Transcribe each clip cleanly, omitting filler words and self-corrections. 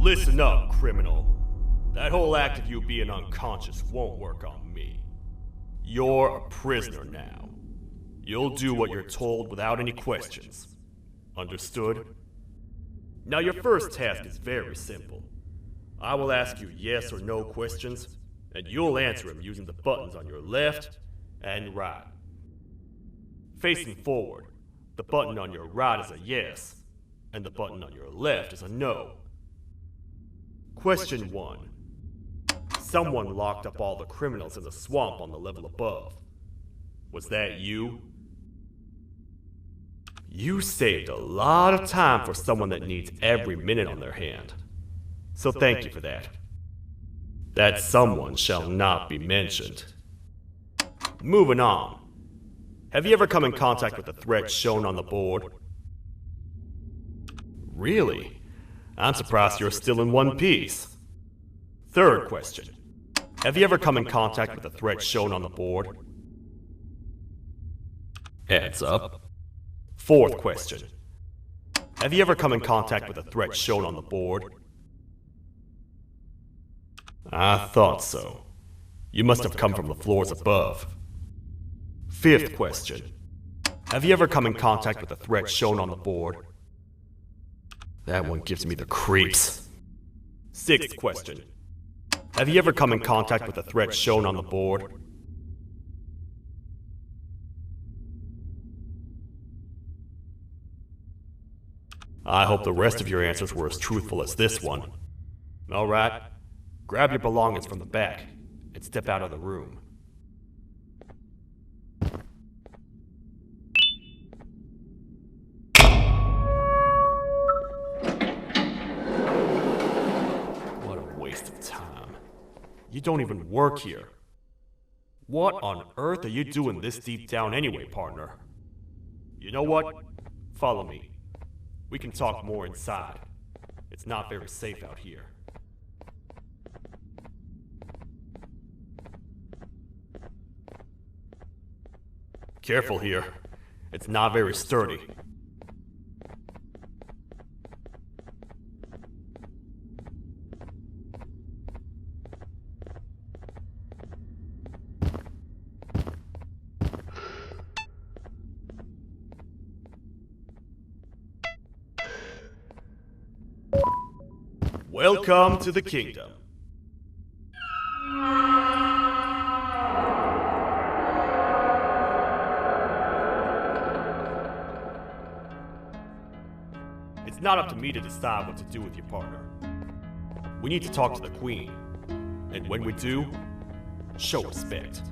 Listen up, criminal. That whole act of you being unconscious won't work on me. You're a prisoner now. You'll do what you're told without any questions. Understood? Now your first task is very simple. I will ask you yes or no questions, and you'll answer them using the buttons on your left and right. Facing forward, the button on your right is a yes, and the button on your left is a no. Question 1. Someone locked up all the criminals in the swamp on the level above. Was that you? You saved a lot of time for someone that needs every minute on their hand. So thank you for that. That someone shall not be mentioned. Moving on. Have you ever come in contact with the threat shown on the board? Really? I'm surprised you're still in one piece. Third question. Have you ever come in contact with the threat shown on the board? Heads up. Fourth question. Have you ever come in contact with the threat shown on the board? I thought so. You must have come from the floors above. Fifth question. Have you ever come in contact with the threat shown on the board? That one gives me the creeps. Sixth question. Have you ever come in contact with the threat shown on the board? I hope the rest of your answers were as truthful as this one. Alright, grab your belongings from the back and step out of the room. What a waste of time. You don't even work here. What on earth are you doing this deep down anyway, partner? You know what? Follow me. We can talk more inside. It's not very safe out here. Careful here. It's not very sturdy. Welcome to the kingdom. It's not up to me to decide what to do with your partner. We need to talk to the queen. And when we do, show respect.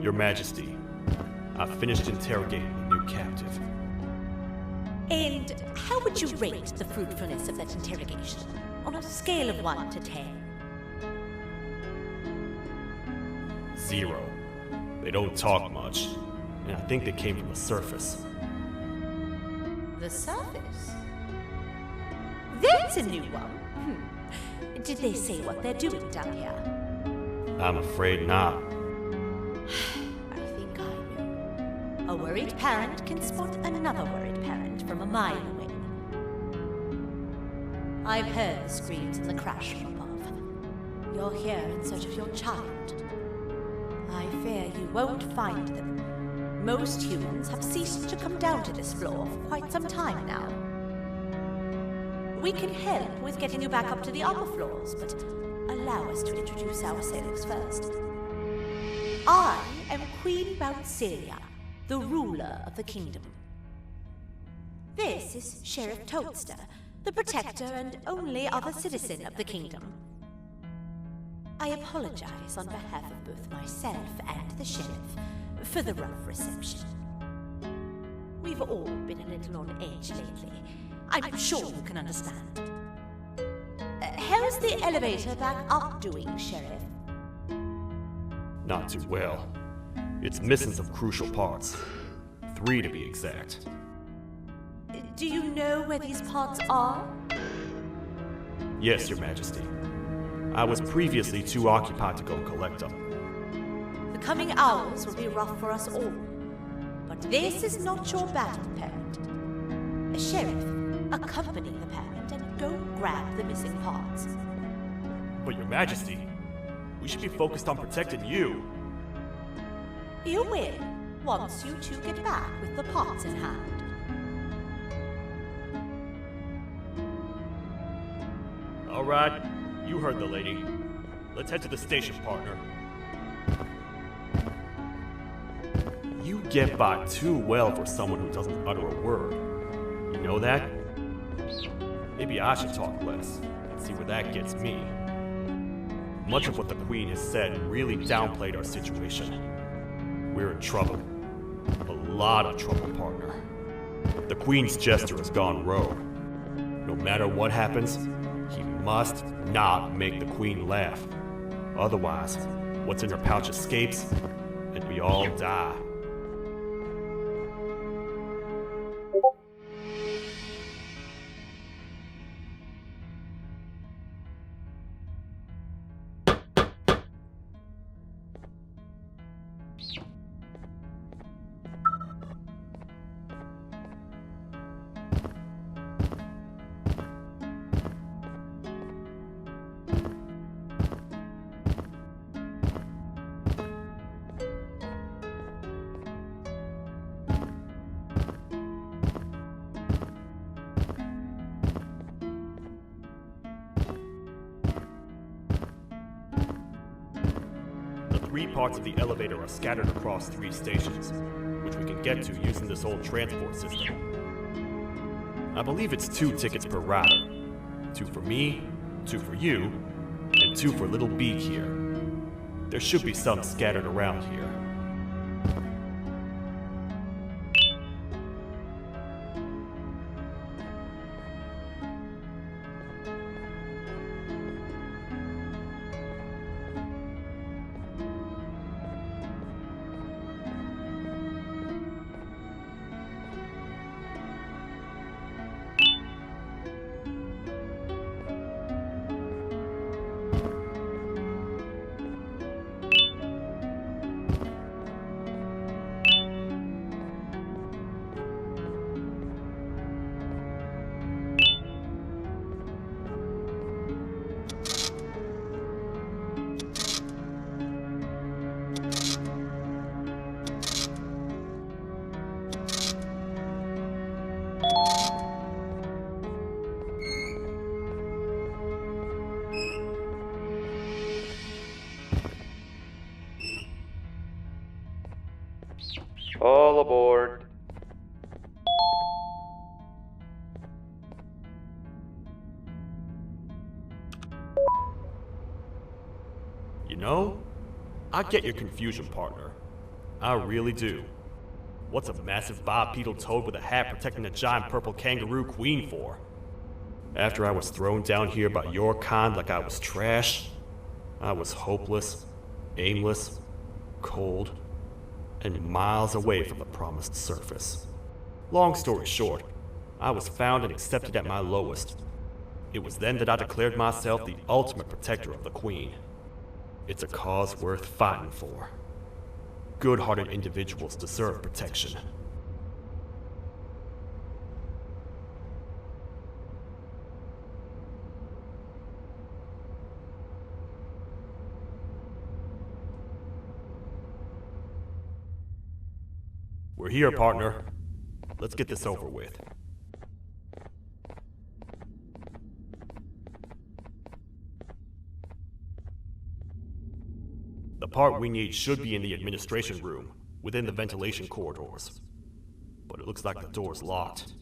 Your Majesty, I've finished interrogating the new captive. And how would you rate the fruitfulness of that interrogation on a scale of 1 to 10? 0. They don't talk much, and I think they came from the surface. The surface? That's a new one. Did they say what they're doing down here? I'm afraid not. I think I know. A worried parent can spot another worried parent from a mile away. I've heard the screams in the crash from above. You're here in search of your child. I fear you won't find them. Most humans have ceased to come down to this floor for quite some time now. We can help with getting you back up to the upper floors, but allow us to introduce ourselves first. I am Queen Bouncelia, the ruler of the kingdom. This is Sheriff Toadster, the protector and only other citizen of the kingdom. I apologize on behalf of both myself and the sheriff for the rough reception. We've all been a little on edge lately. I'm sure you can understand. How's the elevator back up doing, Sheriff? Not too well. It's missing some crucial parts. 3 to be exact. Do you know where these parts are? Yes, Your Majesty. I was previously too occupied to go collect them. The coming hours will be rough for us all. But this is not your battle, parent. Sheriff, accompany the parent and go grab the missing parts. But Your Majesty, we should be focused on protecting you. You will, once you two get back with the parts in hand. All right, you heard the lady. Let's head to the station, partner. You get by too well for someone who doesn't utter a word. You know that? Maybe I should talk less and see where that gets me. Much of what the Queen has said really downplayed our situation. We're in trouble. A lot of trouble, partner. The Queen's jester has gone rogue. No matter what happens, he must not make the Queen laugh. Otherwise, what's in her pouch escapes, and we all die. 3 parts of the elevator are scattered across 3 stations, which we can get to using this old transport system. I believe it's 2 tickets per router. 2 for me, 2 for you, and 2 for Little Beak here. There should be some scattered around here. All aboard. You know, I get your confusion, partner. I really do. What's a massive bipedal toad with a hat protecting a giant purple kangaroo queen for? After I was thrown down here by your kind like I was trash, I was hopeless, aimless, cold, and miles away from the promised surface. Long story short, I was found and accepted at my lowest. It was then that I declared myself the ultimate protector of the Queen. It's a cause worth fighting for. Good-hearted individuals deserve protection. We're here, partner. Let's get this over with. The part we need should be in the administration room, within the ventilation corridors. But it looks like the door's locked.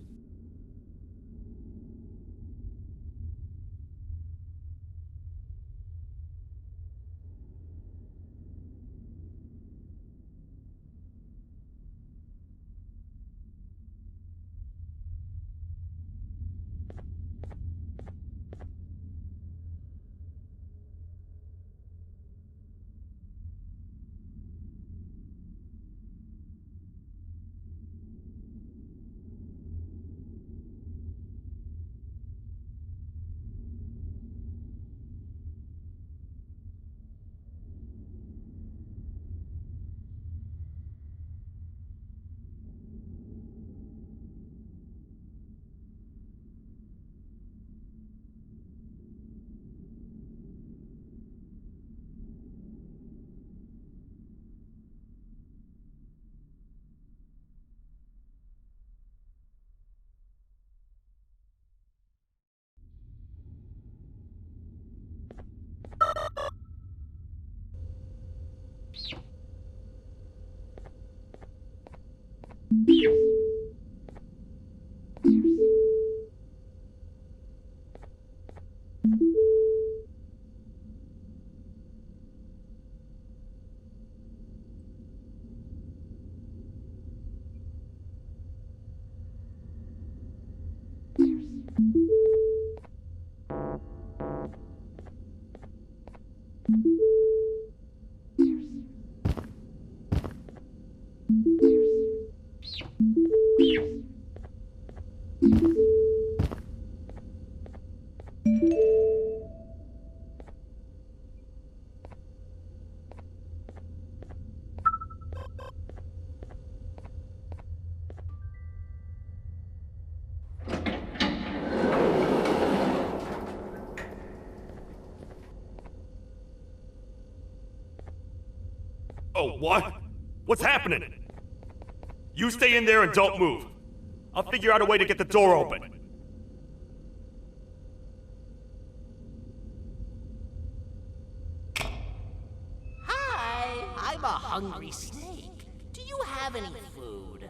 Oh, what? What's happening? You stay in there and don't move. I'll figure out a way to get the door open. Hi! I'm a hungry snake. Do you have any food?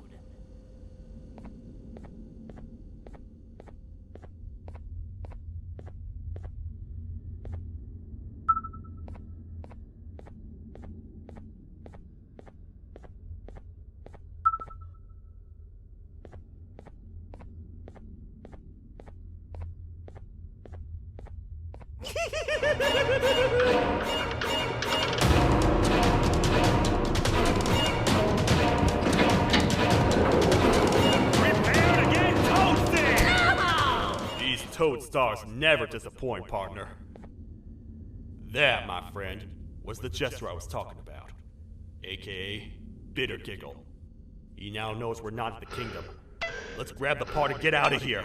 Prepare to get toasted! These toad stars never disappoint, partner. That, my friend, was the Jester I was talking about, aka Bitter Giggle. He now knows we're not in the kingdom. Let's grab the part and get out of here.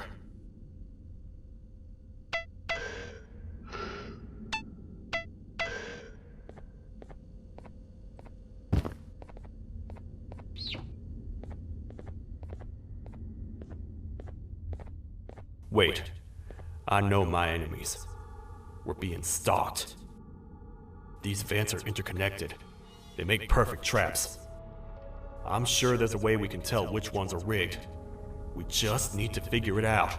Wait, I know my enemies. We're being stalked. These vents are interconnected. They make perfect traps. I'm sure there's a way we can tell which ones are rigged. We just need to figure it out.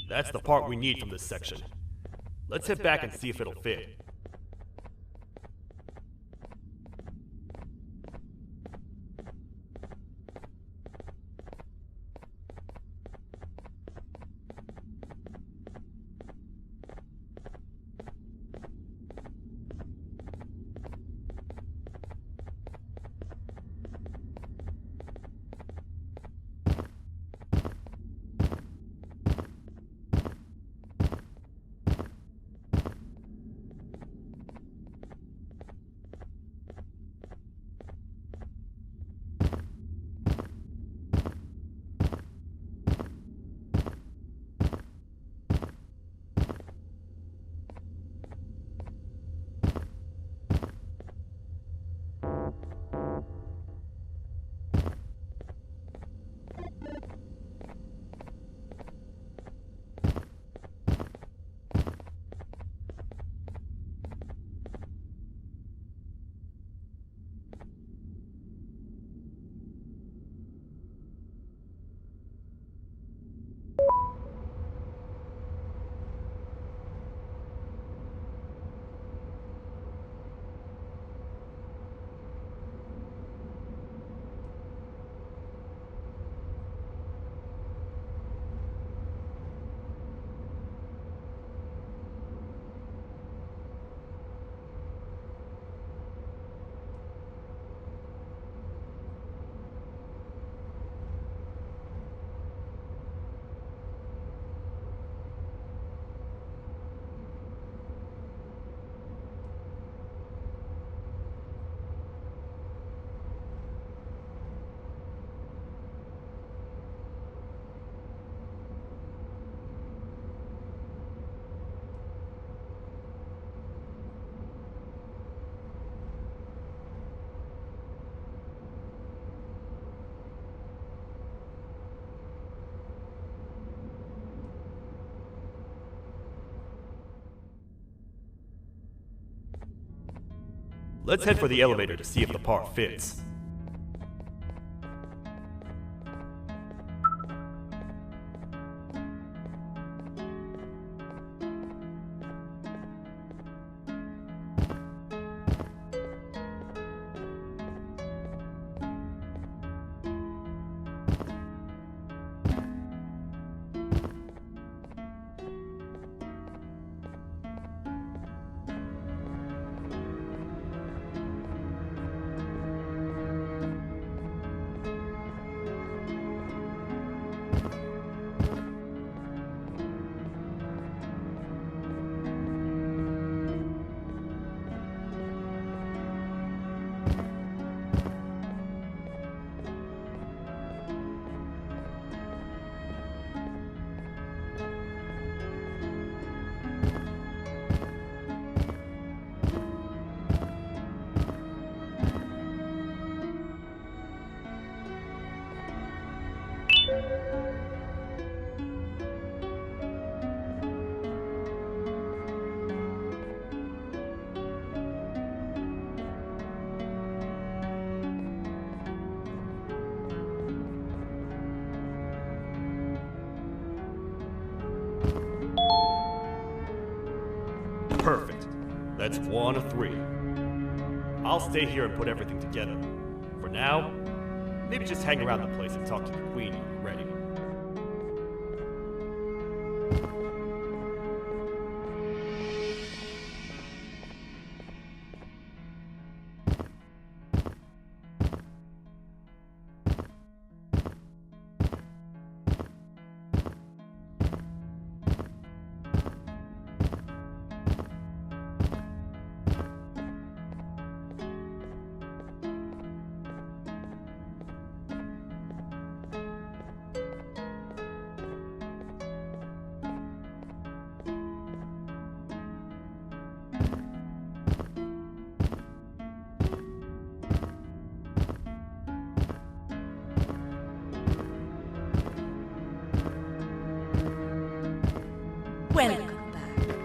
That's the part we need from this section. Let's head back and see if it'll fit. Let's head for the elevator to see if the part fits. Perfect. That's 1 of 3. I'll stay here and put everything together. For now, maybe just hang around the place and talk to the Queen when you're ready. Welcome back.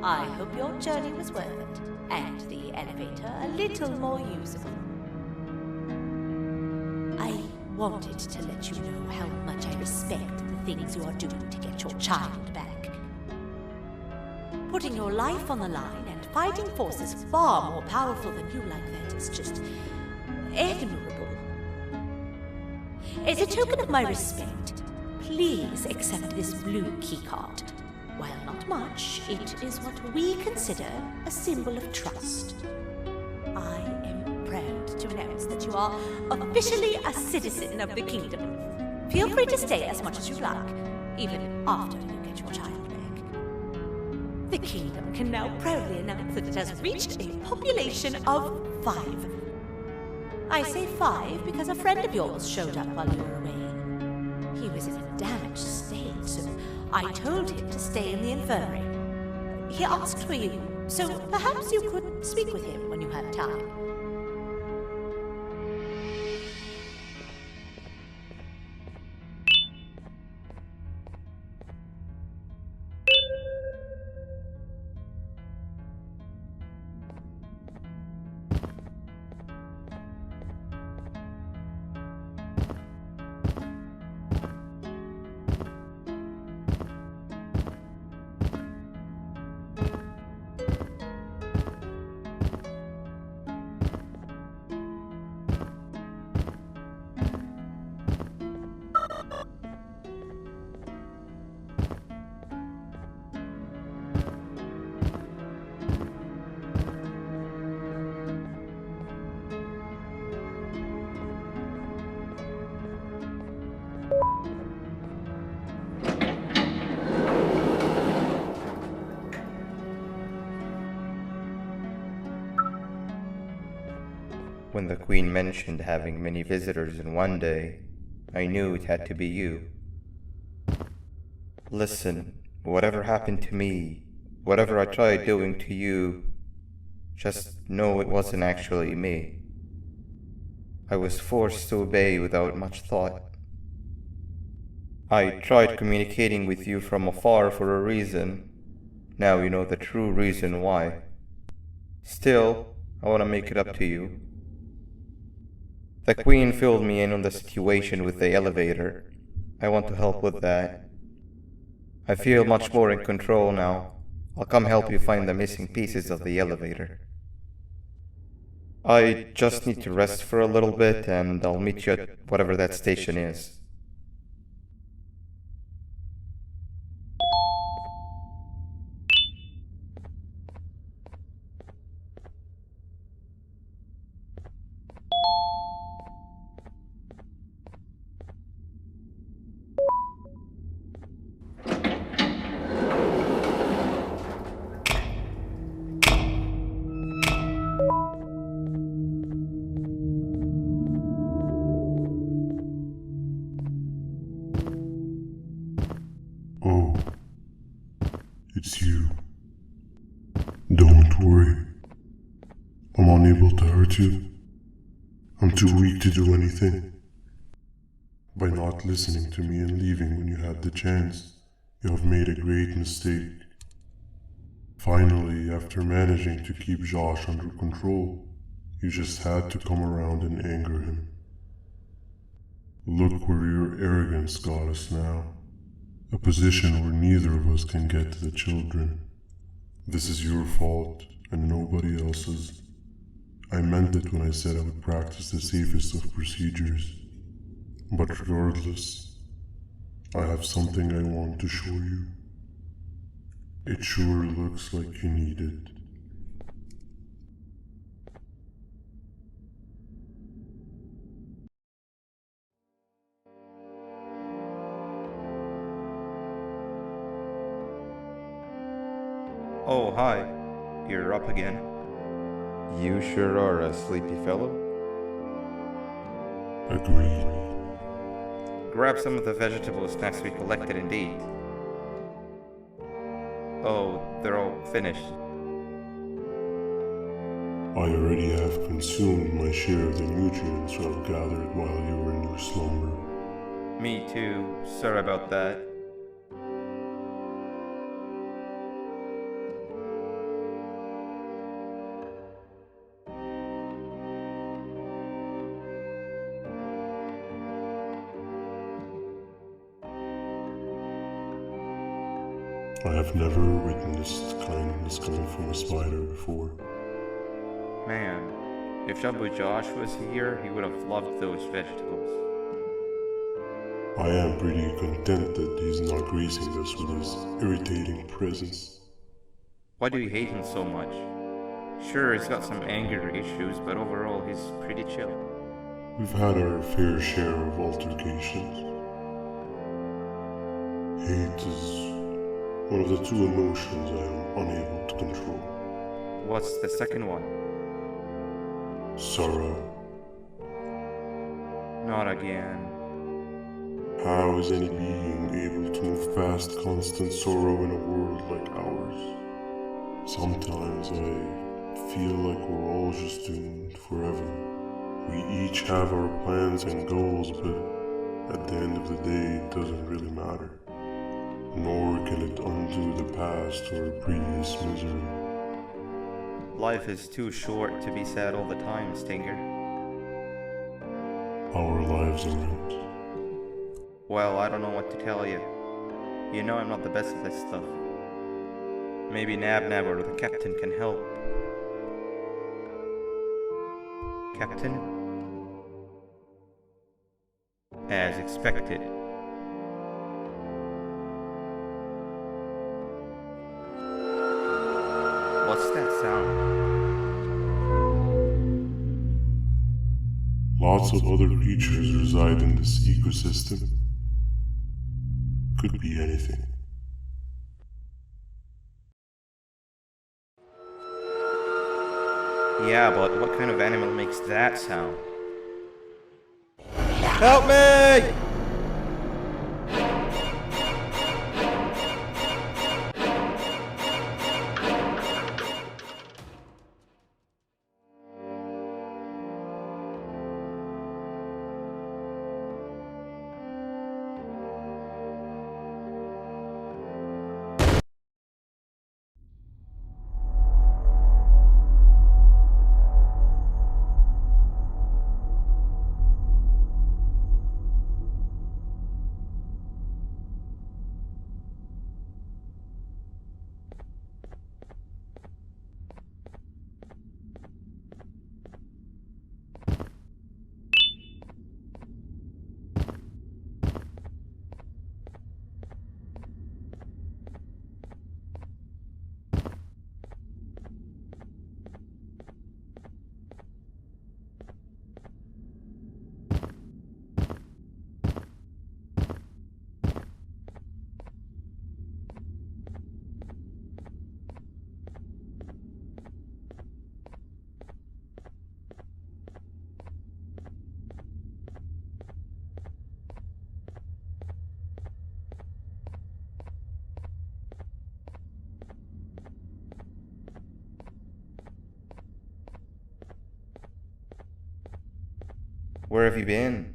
I hope your journey was worth it, and the elevator a little more usable. I wanted to let you know how much I respect the things you are doing to get your child back. Putting your life on the line and fighting forces far more powerful than you like that is just admirable. As a token of my respect, please accept this blue keycard. While not much, it is what we consider a symbol of trust. I am proud to announce that you are officially a citizen of the kingdom. Feel free to stay as much as you like, even after you get your child back. The kingdom can now proudly announce that it has reached a population of 5. I say 5 because a friend of yours showed up while you were away. He was in a damaged state, so I told him to stay in the infirmary. He asked for you, so perhaps you could speak with him when you have time. When the Queen mentioned having many visitors in one day, I knew it had to be you. Listen, whatever happened to me, whatever I tried doing to you, just know it wasn't actually me. I was forced to obey without much thought. I tried communicating with you from afar for a reason. Now you know the true reason why. Still, I want to make it up to you. The Queen filled me in on the situation with the elevator. I want to help with that. I feel much more in control now. I'll come help you find the missing pieces of the elevator. I just need to rest for a little bit and I'll meet you at whatever that station is. Oh, it's you. Don't worry. I'm unable to hurt you. I'm too weak to do anything. By not listening to me and leaving when you had the chance, you have made a great mistake. Finally, after managing to keep Josh under control, you just had to come around and anger him. Look where your arrogance got us now. A position where neither of us can get to the children. This is your fault, and nobody else's. I meant it when I said I would practice the safest of procedures. But regardless, I have something I want to show you. It sure looks like you need it. Oh, hi. You're up again. You sure are a sleepy fellow. Agreed. Grab some of the vegetable snacks we collected indeed. Oh, they're all finished. I already have consumed my share of the nutrients you have gathered while you were in your slumber. Me too. Sorry about that. I have never witnessed kindness coming from a spider before. Man, if Jumbo Josh was here, he would have loved those vegetables. I am pretty content that he's not gracing us with his irritating presence. Why do you hate him so much? Sure, he's got some anger issues, but overall he's pretty chill. We've had our fair share of altercations. Hate is one of the two emotions I am unable to control. What's the second one? Sorrow. Not again. How is any being able to move past constant sorrow in a world like ours? Sometimes I feel like we're all just doomed forever. We each have our plans and goals, but at the end of the day, it doesn't really matter. Nor can it undo the past or previous misery. Life is too short to be sad all the time, Stinger. Our lives aren't. Well, I don't know what to tell you. You know I'm not the best at this stuff. Maybe Nab or the captain can help. Captain? As expected. What's that sound? Lots of other creatures reside in this ecosystem. Could be anything. Yeah, but what kind of animal makes that sound? Help me! Where have you been?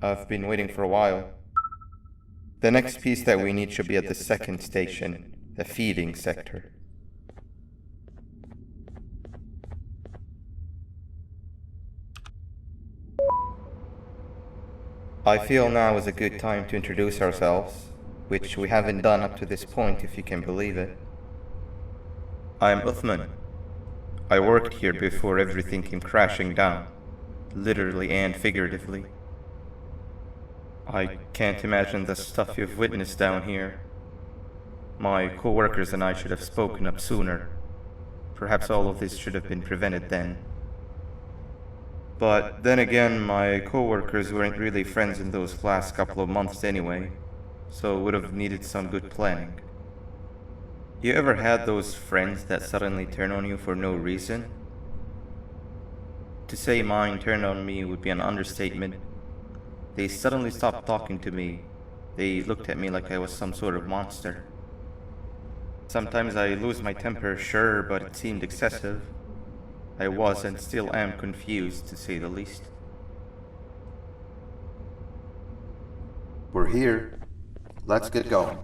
I've been waiting for a while. The next piece that we need should be at the second station, the feeding sector. I feel now is a good time to introduce ourselves, which we haven't done up to this point, if you can believe it. I'm Uthman. I worked here before everything came crashing down, literally and figuratively. I can't imagine the stuff you've witnessed down here. My co-workers and I should have spoken up sooner. Perhaps all of this should have been prevented then. But then again, my co-workers weren't really friends in those last couple of months anyway, so would have needed some good planning. You ever had those friends that suddenly turn on you for no reason? To say mine turned on me would be an understatement. They suddenly stopped talking to me. They looked at me like I was some sort of monster. Sometimes I lose my temper, sure, but it seemed excessive. I was and still am confused, to say the least. We're here. Let's get going.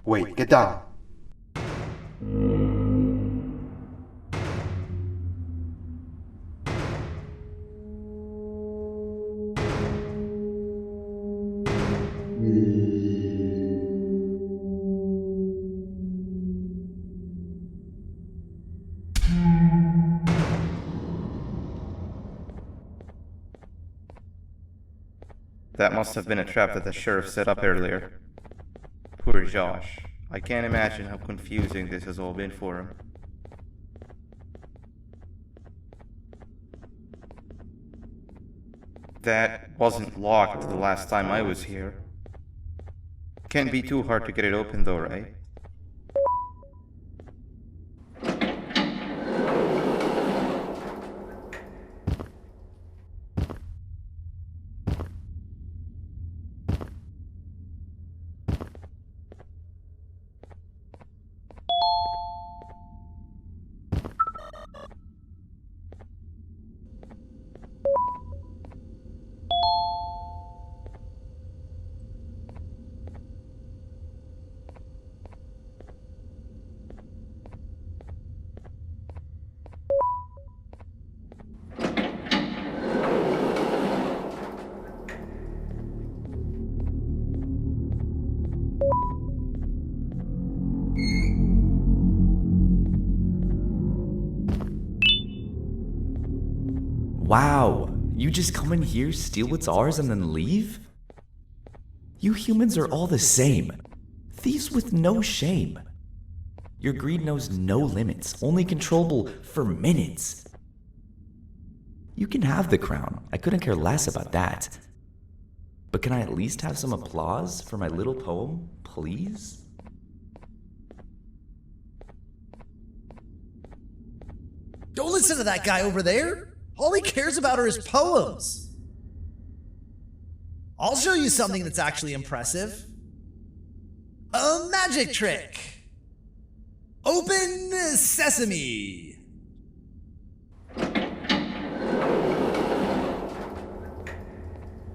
Wait, get down. That must have been a trap that the sheriff set up earlier. Poor Josh. I can't imagine how confusing this has all been for him. That wasn't locked the last time I was here. Can't be too hard to get it open though, right? Wow, you just come in here, steal what's ours, and then leave? You humans are all the same. Thieves with no shame. Your greed knows no limits, only controllable for minutes. You can have the crown, I couldn't care less about that. But can I at least have some applause for my little poem, please? Don't listen to that guy over there. All he cares about are his poems. I'll show you something that's actually impressive. A magic trick. Open sesame.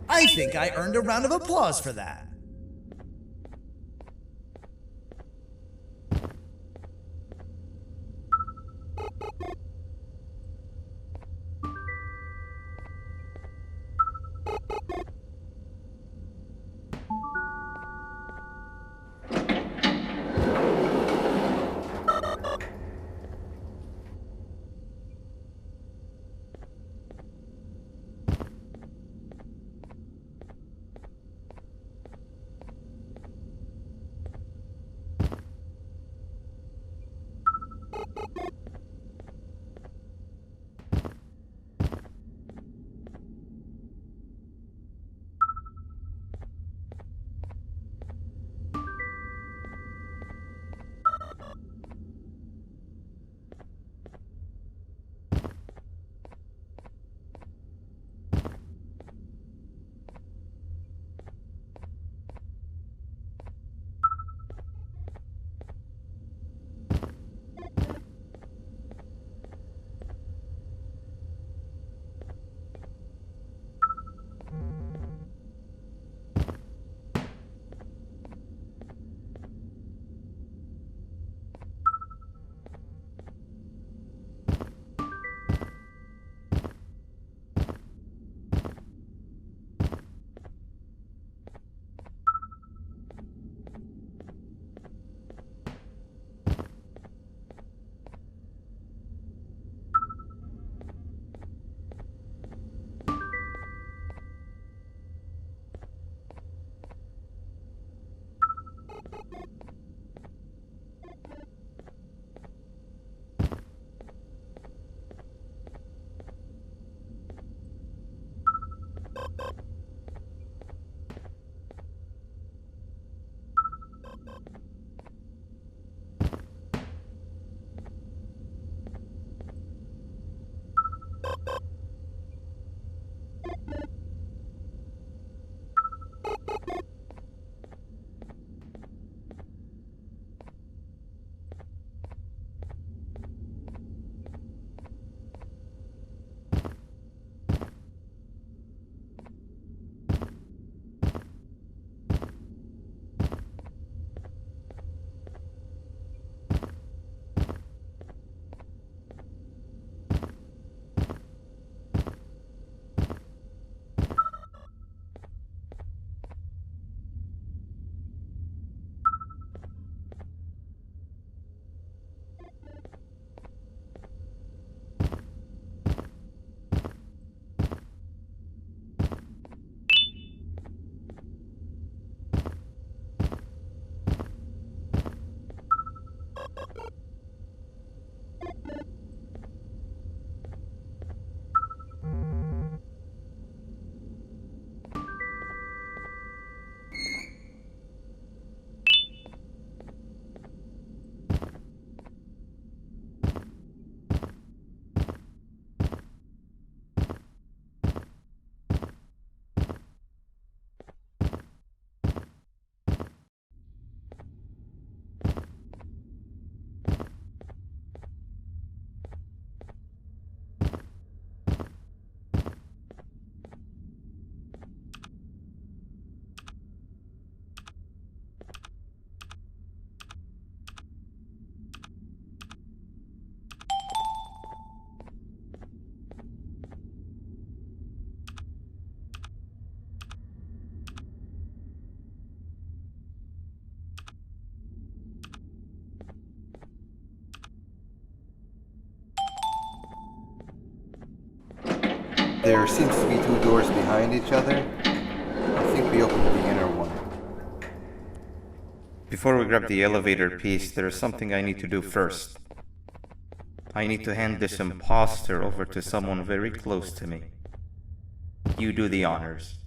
I think I earned a round of applause for that. There seems to be two doors behind each other. I think we opened the inner one. Before we grab the elevator piece, there is something I need to do first. I need to hand this imposter over to someone very close to me. You do the honors.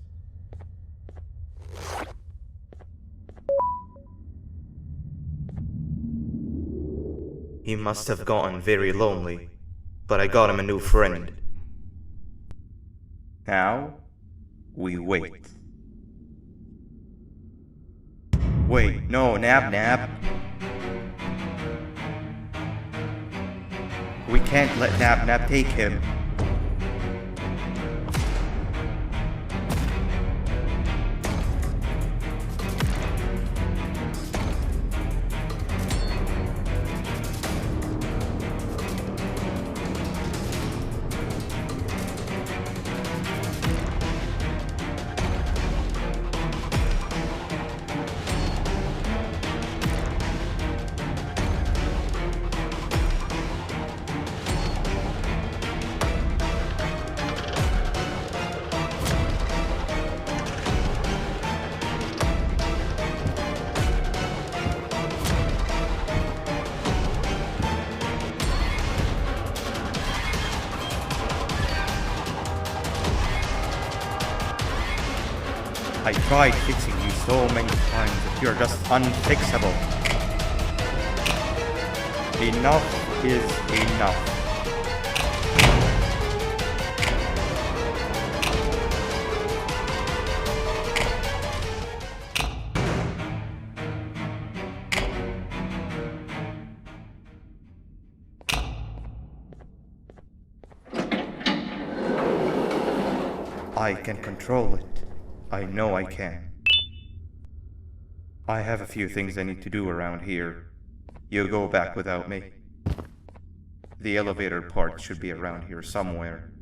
He must have gotten very lonely, but I got him a new friend. Now, we wait. Wait, no, Nab. We can't let Nab take him. I tried fixing you so many times that you're just unfixable. Enough is enough. I can control it. I know I can. I have a few things I need to do around here. You go back without me. The elevator part should be around here somewhere.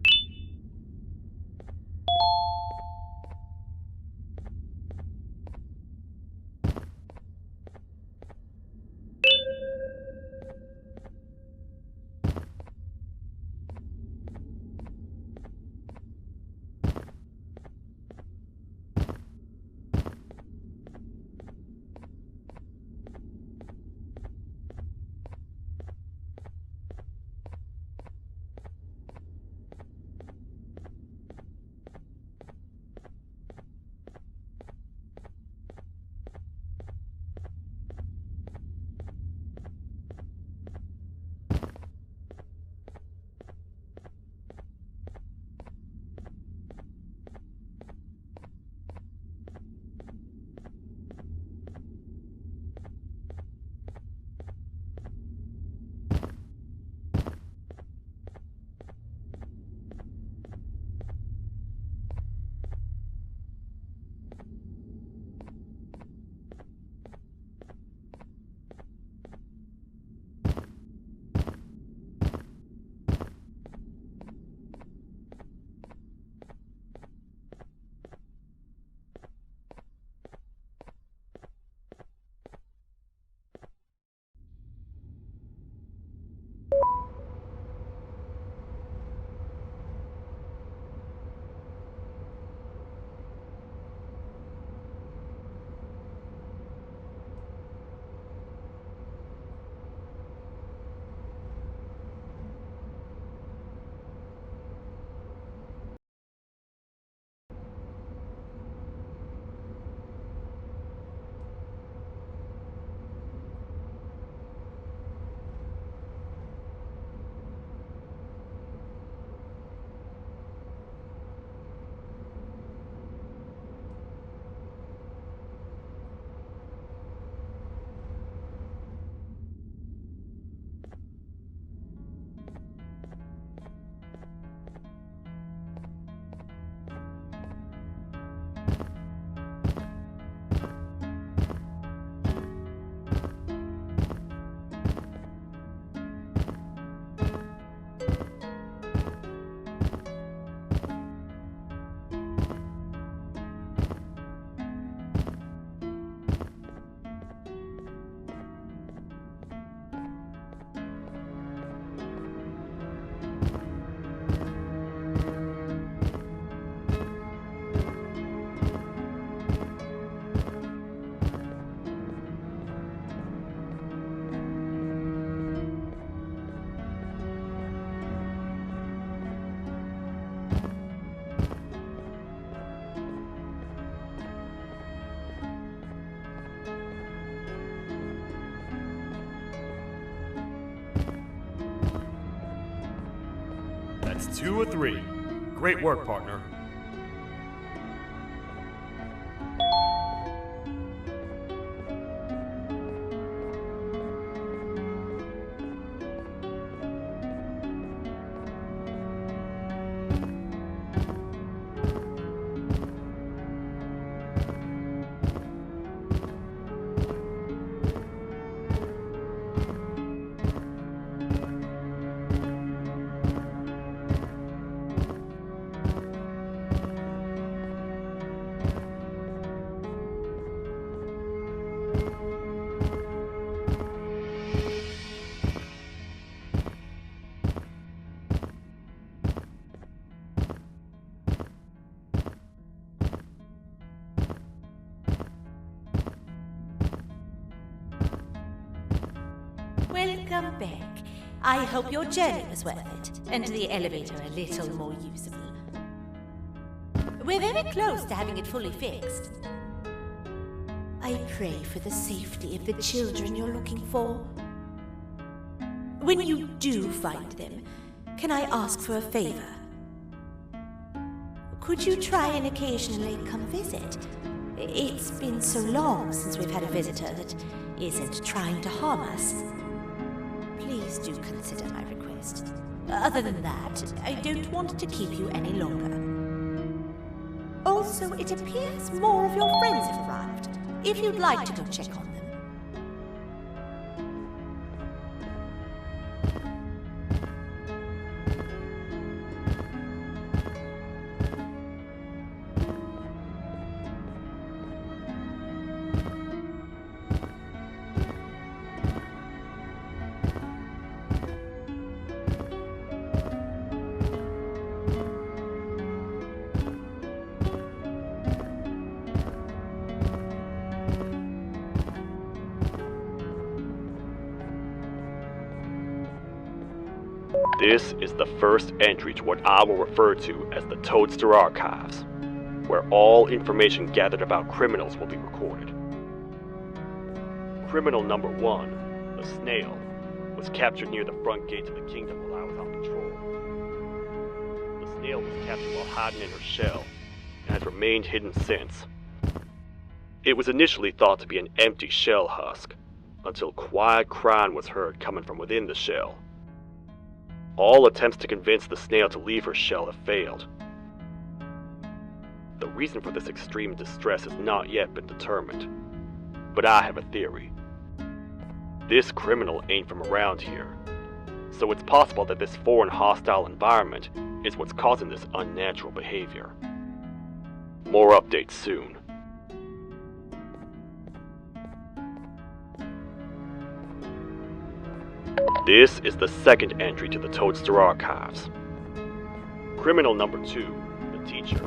That's 2 of 3. Great work, partner. Welcome back. I hope your journey was worth it, and the elevator a little more usable. We're very close to having it fully fixed. I pray for the safety of the children you're looking for. When you do find them, can I ask for a favor? Could you try and occasionally come visit? It's been so long since we've had a visitor that isn't trying to harm us. Please do consider my request. Other than that, I don't want to keep you any longer. Also, it appears more of your friends have arrived. If you'd like to go check on them. This is the first entry to what I will refer to as the Toadster Archives, where all information gathered about criminals will be recorded. Criminal number 1, the snail, was captured near the front gate to the kingdom while I was on patrol. The snail was captured while hiding in her shell, and has remained hidden since. It was initially thought to be an empty shell husk, until quiet crying was heard coming from within the shell. All attempts to convince the snail to leave her shell have failed. The reason for this extreme distress has not yet been determined, but I have a theory. This criminal ain't from around here, so it's possible that this foreign hostile environment is what's causing this unnatural behavior. More updates soon. This is the second entry to the Toadster Archives. Criminal number 2, the teacher,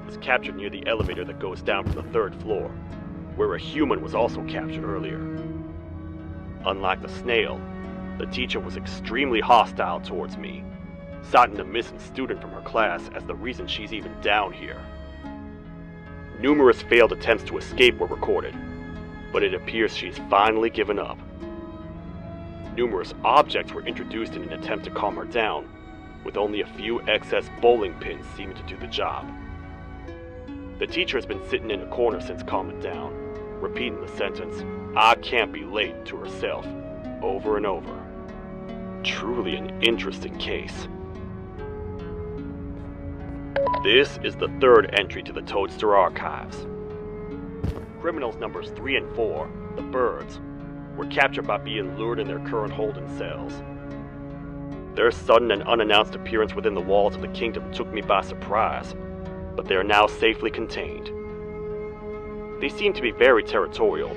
was captured near the elevator that goes down from the 3rd floor, where a human was also captured earlier. Unlike the snail, the teacher was extremely hostile towards me, citing a missing student from her class as the reason she's even down here. Numerous failed attempts to escape were recorded, but it appears she's finally given up. Numerous objects were introduced in an attempt to calm her down, with only a few excess bowling pins seeming to do the job. The teacher has been sitting in a corner since calming down, repeating the sentence, "I can't be late," to herself, over and over. Truly an interesting case. This is the 3rd entry to the Toadster Archives. Criminals numbers 3 and 4, the birds, were captured by being lured in their current holding cells. Their sudden and unannounced appearance within the walls of the kingdom took me by surprise, but they are now safely contained. They seem to be very territorial,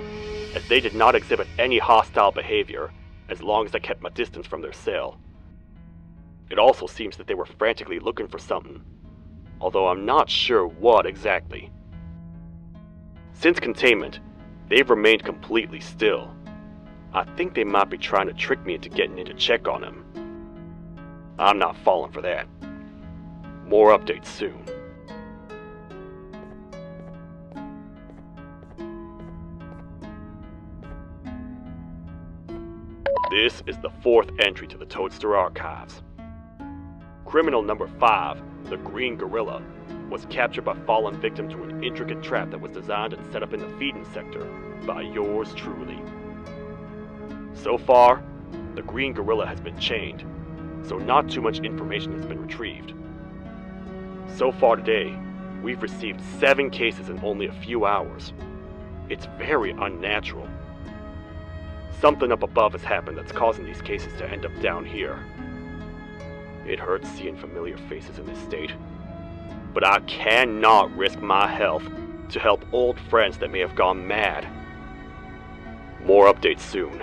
as they did not exhibit any hostile behavior as long as I kept my distance from their cell. It also seems that they were frantically looking for something, although I'm not sure what exactly. Since containment, they've remained completely still. I think they might be trying to trick me into getting in to check on him. I'm not falling for that. More updates soon. This is the 4th entry to the Toadster Archives. Criminal number 5, the Green Gorilla, was captured by fallen victim to an intricate trap that was designed and set up in the feeding sector by yours truly. So far, the Green Gorilla has been chained, so not too much information has been retrieved. So far today, we've received 7 cases in only a few hours. It's very unnatural. Something up above has happened that's causing these cases to end up down here. It hurts seeing familiar faces in this state, but I cannot risk my health to help old friends that may have gone mad. More updates soon.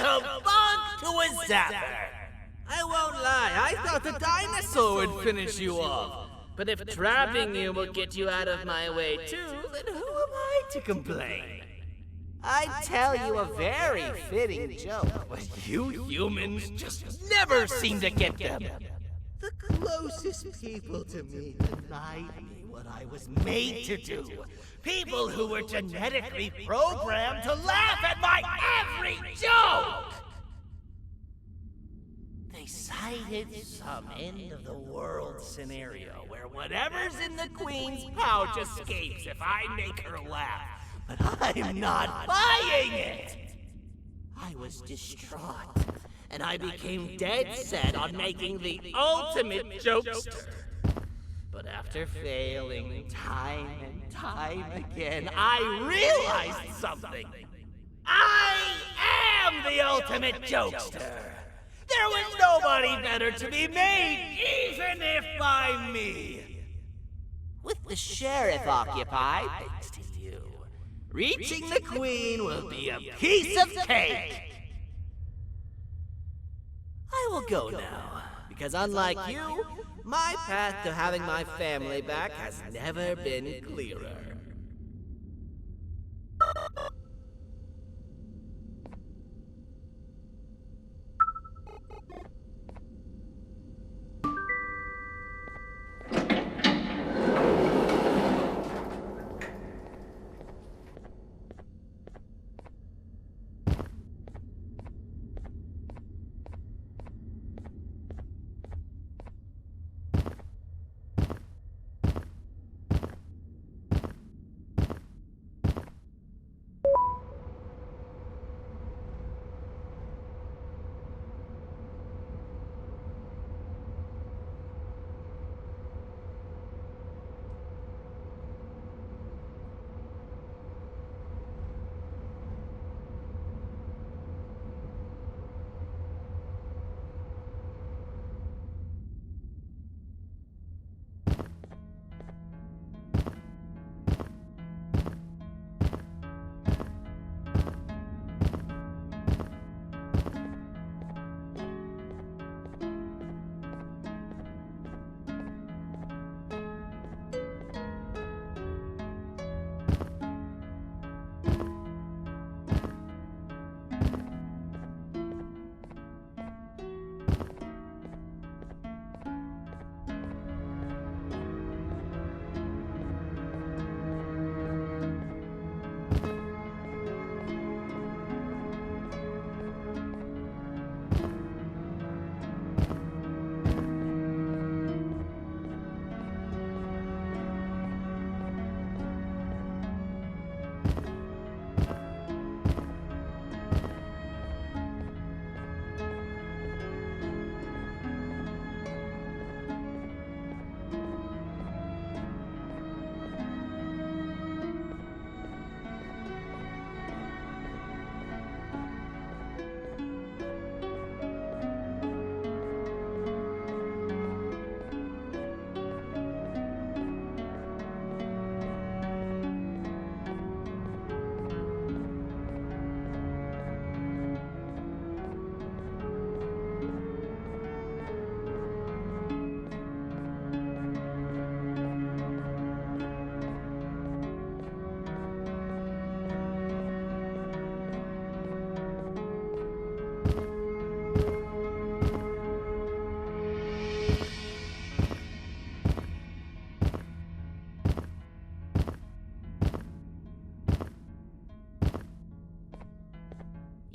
kabunk to a zapper. I won't lie, I thought the dinosaur would finish you off. But if trapping you will get you out of my way too, then who am I to complain? I'd tell you a very fitting joke, but you humans just never seem to get them. The closest people to me denied me what I was made to do. People who were genetically programmed to laugh at my every joke! They cited some end-of-the-world scenario where whatever's in the Queen's pouch escapes if I make her laugh. But I'm not buying it! I was distraught, and I became dead set on making the ultimate jokester. But after failing time and time again, I realized something. I am the ultimate jokester! There was nobody better to be made, even if by me! With the sheriff occupied, thanks to you, reaching the Queen will be a piece of cake! I will go now, because unlike you, my path to having my family back has never been clearer.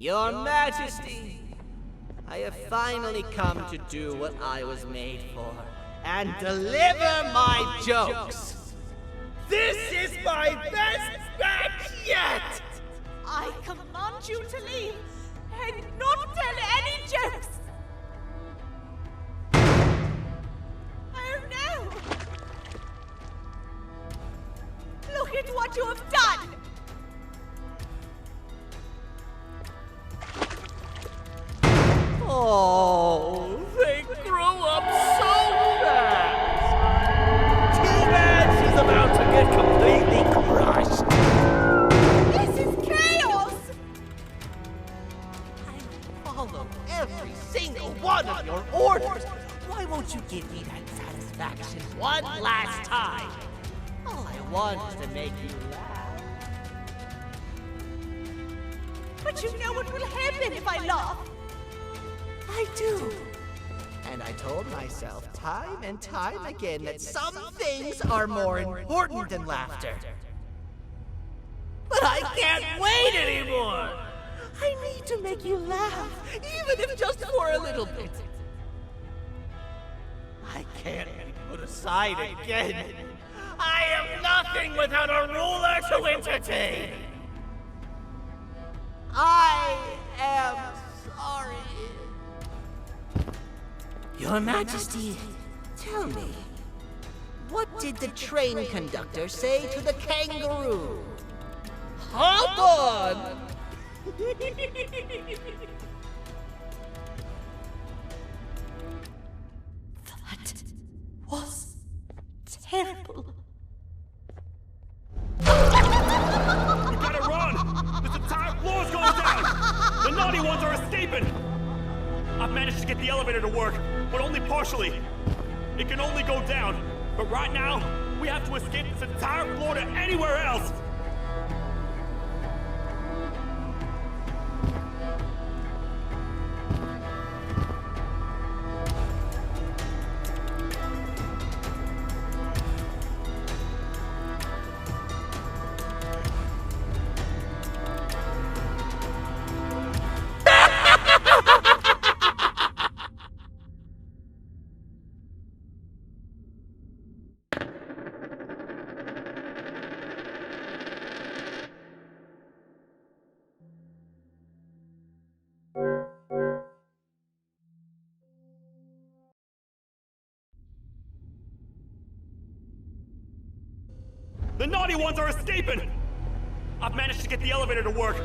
Your Majesty, I have finally come to do what I was made for, and deliver my jokes. This is my best back yet! I command you to leave and not tell any jokes! Oh no! Look at what you have done! Oh, they grew up so fast! Too bad she's about to get completely crushed! This is chaos! I'm wants to make you laugh. But you know what will happen if I laugh. I do. And I told myself time and time again that some things are more important than laughter. But I can't wait anymore! I need to make you laugh, even if just for a little bit. I can't be put aside again. I am nothing without a ruler to entertain. I am sorry. Your Majesty, tell me, what did the train conductor say to the kangaroo? Hop on! That was terrible. We gotta run! This entire floor's going down! The naughty ones are escaping! I've managed to get the elevator to work, but only partially. It can only go down, but right now, we have to escape this entire floor to anywhere else! The naughty ones are escaping! I've managed to get the elevator to work.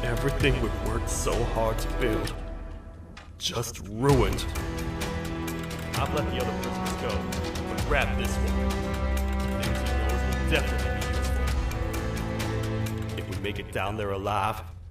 Everything we've worked so hard to build, just ruined. I've let the other prisoners go, but grab this one. Things he knows will definitely be useful. If we make it down there alive,